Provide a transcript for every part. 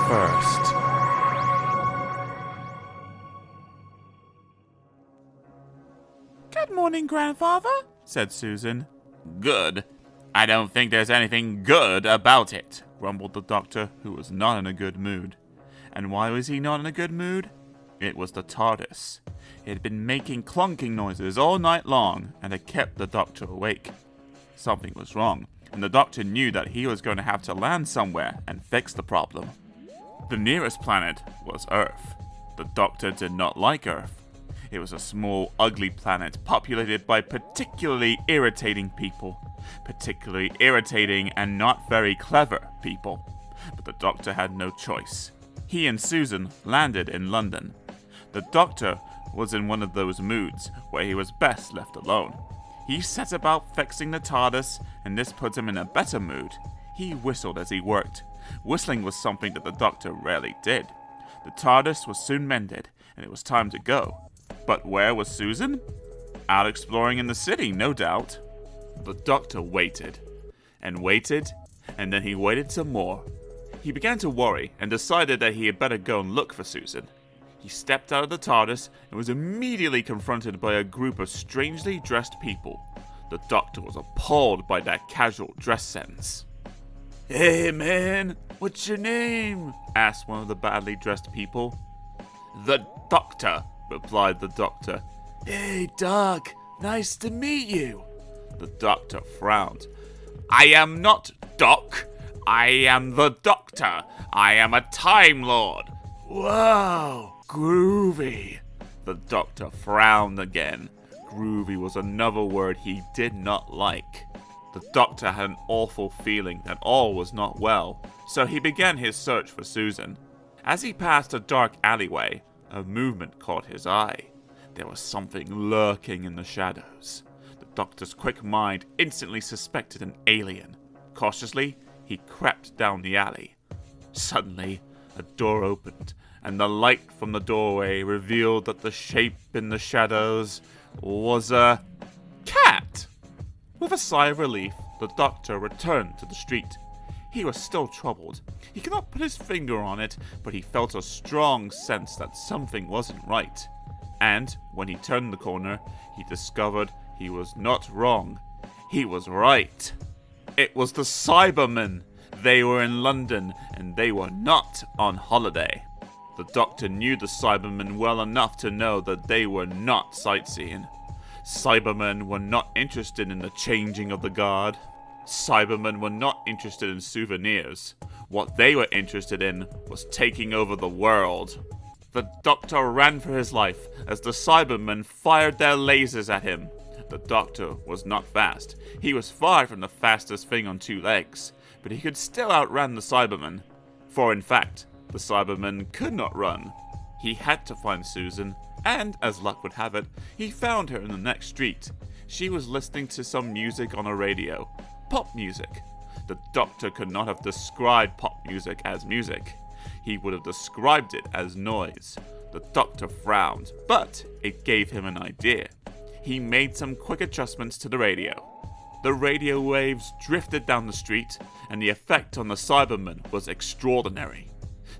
first. Good morning, Grandfather, said Susan. Good? I don't think there's anything good about it, grumbled the doctor, who was not in a good mood. And why was he not in a good mood? It was the TARDIS. It had been making clunking noises all night long, and had kept the doctor awake. Something was wrong, and the doctor knew that he was going to have to land somewhere and fix the problem. The nearest planet was Earth. The doctor did not like Earth. It was a small, ugly planet populated by particularly irritating people. Particularly irritating and not very clever people. But the doctor had no choice. He and Susan landed in London. The doctor was in one of those moods where he was best left alone. He set about fixing the TARDIS, and this put him in a better mood. He whistled as he worked. Whistling was something that the doctor rarely did. The TARDIS was soon mended, and it was time to go. But where was Susan? Out exploring in the city, no doubt. The doctor waited, and waited, and then he waited some more. He began to worry, and decided that he had better go and look for Susan. He stepped out of the TARDIS, and was immediately confronted by a group of strangely dressed people. The doctor was appalled by their casual dress sense. "Hey man, what's your name?" asked one of the badly dressed people. "The Doctor," replied the doctor. "Hey Doc, nice to meet you." The doctor frowned. "I am not Doc. I am the Doctor. I am a Time Lord." "Wow, groovy." The doctor frowned again. Groovy was another word he did not like. The doctor had an awful feeling that all was not well, so he began his search for Susan. As he passed a dark alleyway, a movement caught his eye. There was something lurking in the shadows. The doctor's quick mind instantly suspected an alien. Cautiously, he crept down the alley. Suddenly, a door opened, and the light from the doorway revealed that the shape in the shadows was a cat. With a sigh of relief, the doctor returned to the street. He was still troubled. He could not put his finger on it, but he felt a strong sense that something wasn't right. And when he turned the corner, he discovered he was not wrong. He was right. It was the Cybermen. They were in London, and they were not on holiday. The doctor knew the Cybermen well enough to know that they were not sightseeing. Cybermen were not interested in the changing of the guard. Cybermen were not interested in souvenirs. What they were interested in was taking over the world. The doctor ran for his life as the Cybermen fired their lasers at him. The doctor was not fast. He was far from the fastest thing on two legs, but he could still outrun the Cybermen. For in fact, the Cybermen could not run. He had to find Susan, and as luck would have it, he found her in the next street. She was listening to some music on a radio. Pop music. The doctor could not have described pop music as music. He would have described it as noise. The doctor frowned, but it gave him an idea. He made some quick adjustments to the radio. The radio waves drifted down the street, and the effect on the Cybermen was extraordinary.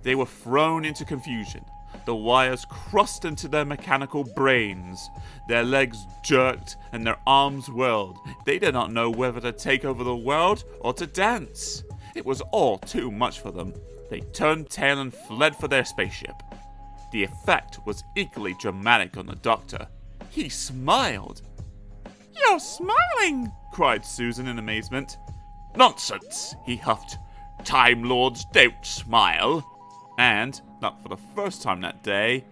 They were thrown into confusion. The wires crossed into their mechanical brains. Their legs jerked and their arms whirled. They did not know whether to take over the world or to dance. It was all too much for them. They turned tail and fled for their spaceship. The effect was equally dramatic on the doctor. He smiled. "You're smiling!" cried Susan in amazement. "Nonsense," he huffed. "Time Lords don't smile." And, not for the first time that day,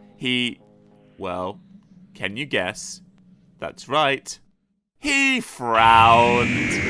well, can you guess? That's right. He frowned.